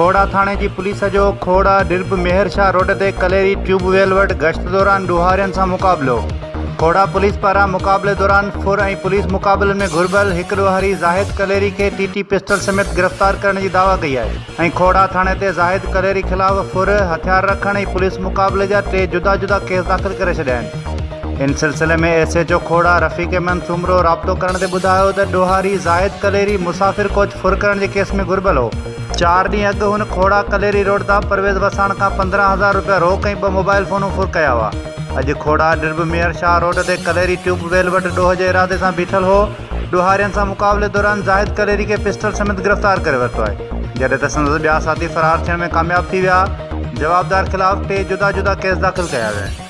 खोड़ा थाने की पुलिस जो खोड़ा डिर्ब मेहरशाह रोड ते कलेरी ट्यूबवेल वटि गश्त दौरान ॾोहारियनि सां मुक़ाबिलो। खोड़ा पुलिस पारां मुक़ाबले दौरान फुर ऐं पुलिस मुक़ाबले में घुर्बल हिकु ॾोहारी ज़ाहिद कलेरी के टीटी पिस्टल समेत गिरफ़्तार करण की दावा कई है ऐं खोड़ा थाने ते ज़ाहिद कलेरी खिलाफ़ फुर हथियार रखण ऐं पुलिस मुक़ाबले जा 3 जुदा जुदा केस दाख़िल करे छॾिया आहिनि। इन सिलसिले में SHO खोड़ा रफ़ीक अहमद सुमरो राब्तो करण ते ॿुधायो त ॾोहारी ज़ाहिद कलेरी मुसाफ़िर कोच फुर करण जे केस में घुर्बल हो। 4 ॾींहं अॻु हुन खोड़ा कलेरी रोड तां परवेज़ वसाण खां 15,000 रुपया रोक ऐं 2 मोबाइल फ़ोनूं फुर कया हुआ। अॼु खोड़ा डिर्ब मेहरशाह रोड ते कलेरी ट्यूबवेल वटि ॾोह जे इरादे सां बीठल हो। ॾोहारियनि सां मुक़ाबले दौरान ज़ाहिद कलेरी के पिस्टल समेत गिरफ़्तार करे वरितो आहे, जॾहिं त संदसि ॿिया साथी फ़रार थियण में कामयाब थी विया। जवाबदार ख़िलाफ़ 3 जुदा जुदा केस दाख़िल कया विया आहिनि।